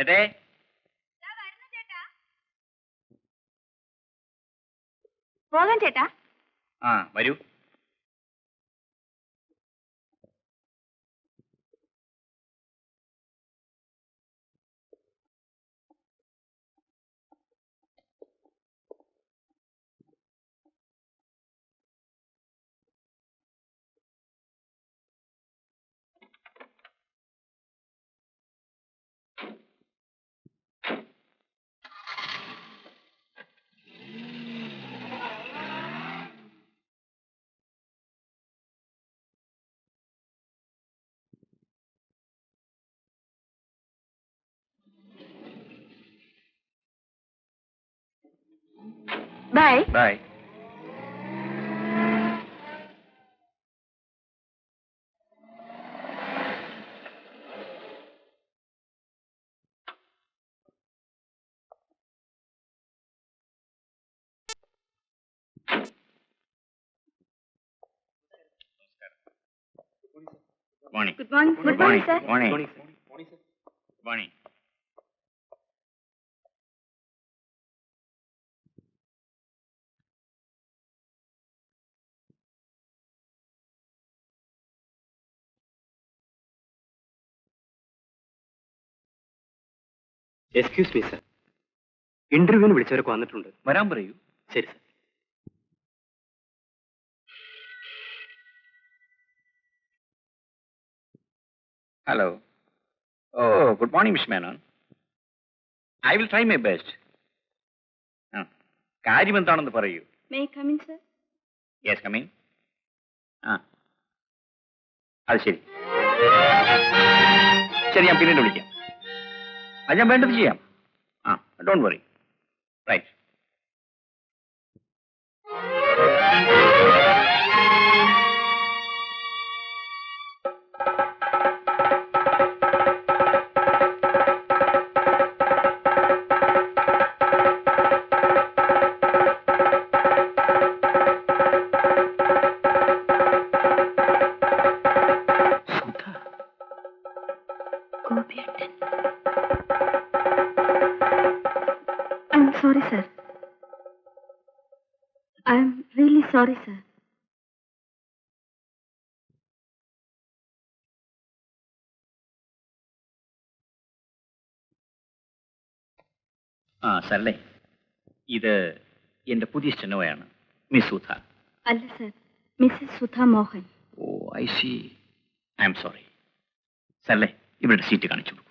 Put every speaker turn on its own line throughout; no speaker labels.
ചേട്ടേ
പോകാൻ ചേട്ടാ.
ആ വരൂ.
Bye
bye. Morning.
Good morning. Good morning sir.
Morning. Morning.
Excuse me sir, ഇന്റർവ്യൂവിന് വിളിച്ചവരൊക്കെ വന്നിട്ടുണ്ട്.
വരാൻ പറയൂ.
ശരി sir.
Hello. Oh good morning miss Menon. I will try my best. കാര്യം എന്താണെന്ന് പറയൂ.
May come in sir?
Yes coming. ആ അത് ശരി. ശരി, ഞാൻ പിന്നീട് വിളിക്കാം. അത് ഞാൻ വേണ്ടത് ചെയ്യാം. ആ ഡോണ്ട് വറി. റൈറ്റ്.
ഗോപിയേട്ടൻ. I am sorry sir. I am really sorry sir.
ആ സരളെ, ഇത് എൻ്റെ പുതിയ സ്റ്റെനോയാണ്, മിസ് സുധ.
അല്ല sir, Mrs Sudha Mohan.
Oh I see. I am sorry. സരളെ, ഇവരുടെ സീറ്റ് കാണിച്ചു കൊടുക്കൂ.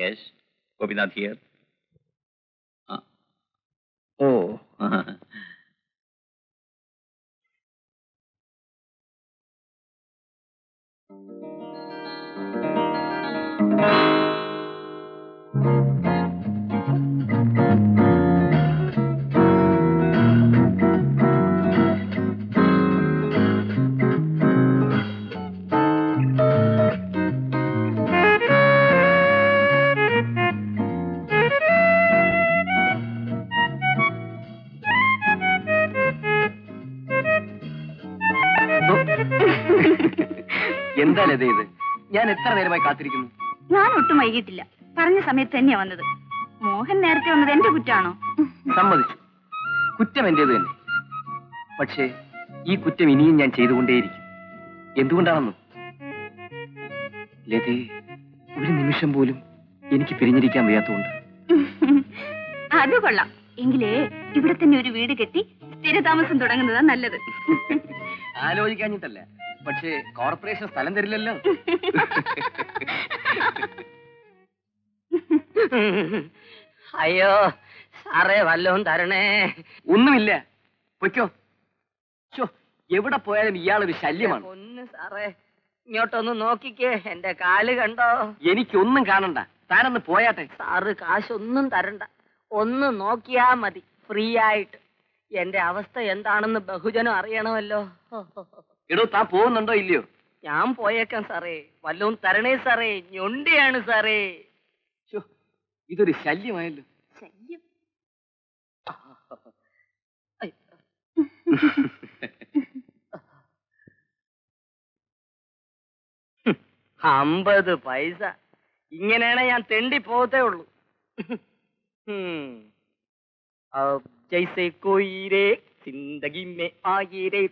Yes, Gopinath here. Oh.
എന്താ ലത ഇത്? ഞാൻ എത്ര നേരമായി കാത്തിരിക്കുന്നു.
ഞാൻ ഒട്ടും വൈകിട്ടില്ല. പറഞ്ഞ സമയത്ത് തന്നെയാ വന്നത്. മോഹൻ നേരത്തെ വന്നത് എന്റെ കുറ്റാണോ?
സമ്മതിച്ചു, കുറ്റം എന്റേത് തന്നെ. പക്ഷേ ഈ കുറ്റം ഇനിയും ഞാൻ ചെയ്തുകൊണ്ടേയിരിക്കും. എന്തുകൊണ്ടാണെന്ന് ലതേ, ഒരു നിമിഷം പോലും എനിക്ക് പിരിഞ്ഞിരിക്കാൻ വയ്യാത്തതുകൊണ്ട്.
അത് കൊള്ളാം. എങ്കിലേ ഇവിടെ തന്നെ ഒരു വീട് കെട്ടി സ്ഥിരതാമസം തുടങ്ങുന്നതാ നല്ലത്.
ആലോചിക്കാഞ്ഞിട്ടല്ല, പക്ഷേ കോർപ്പറേഷൻ സ്ഥലം തരില്ലല്ലോ.
അയ്യോ സാറേ, വല്ലതും തരണേ.
ഒന്നുമില്ല, പൊയ്ക്കോ. എവിടെ പോയാലും ഇയാളൊരു ശല്യമാണ്.
ഒന്ന് സാറേ, ഇങ്ങോട്ടൊന്ന് നോക്കിക്കേ, എന്റെ കാല് കണ്ടോ?
എനിക്കൊന്നും കാണണ്ട, താനൊന്ന് പോയാട്ടെ.
സാറ് കാശൊന്നും തരണ്ട, ഒന്ന് നോക്കിയാ മതി, ഫ്രീ ആയിട്ട്. എന്റെ അവസ്ഥ എന്താണെന്ന് ബഹുജനം അറിയണമല്ലോ.
എടോ, താൻ പോകുന്നുണ്ടോ ഇല്ലയോ?
ഞാൻ പോയേക്കാം സാറേ, വല്ലതും തരണേ സാറേ, ഞൊണ്ടിയാണ് സാറേ.
ഇതൊരു ശല്യമായല്ലോ.
ശല്യം.
50 പൈസ. ഇങ്ങനെയാണ് ഞാൻ തെണ്ടി പോകത്തേ ഉള്ളൂ. ജൈസെ കോയിരേ സിന്ദഗി മേ ആയിരേ.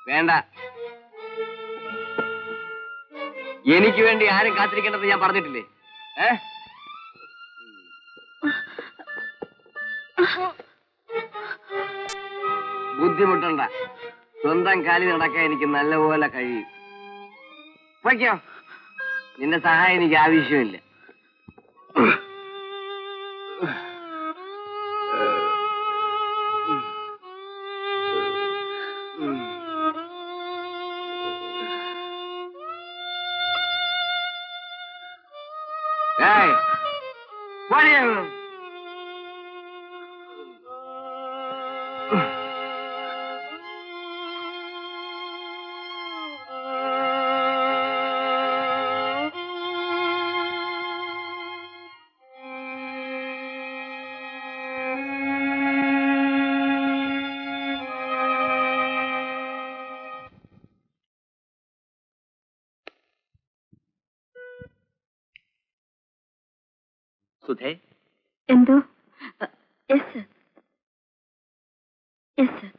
വേണ്ട, എനിക്ക് വേണ്ടി ആരും കാത്തിരിക്കേണ്ടത് ഞാൻ പറഞ്ഞിട്ടില്ലേ? ബുദ്ധിമുട്ടണ്ട, സ്വന്തം കാലിൽ നടക്കാൻ എനിക്ക് നല്ലപോലെ കഴിയും. പൊയ്ക്കോ, നിന്റെ സഹായം എനിക്ക് ആവശ്യമില്ല. Hey! What are you? സുധേ,
എന്തോ? Yes sir, yes sir.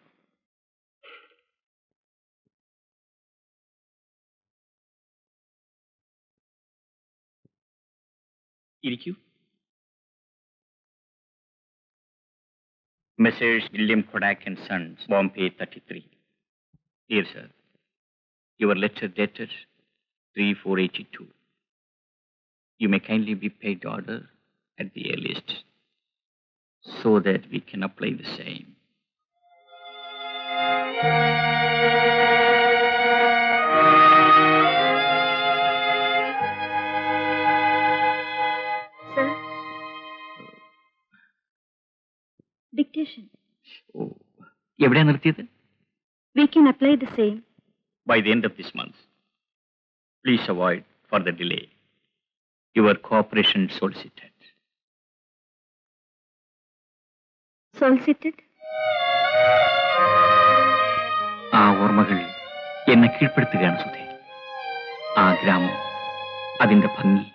ഇരിക്കൂ. Messrs. William Kodak and Sons, Bombay 33. Dear sir, your letter dated 3/4/82. You may kindly be paid order at the earliest, so that we can apply the same.
Sir, dictation.
Oh, എവിടെയാ നിർത്തിയത്?
We can apply the same.
By the end of this month. Please avoid further delay. Your cooperation solicited.
Solicited?
ആ ഓർമ്മകൾ എന്നെ കീഴ്പ്പെടുത്തുകയാണ് സുധേ. ആ ഗ്രാമം, അതിന്റെ ഭംഗി,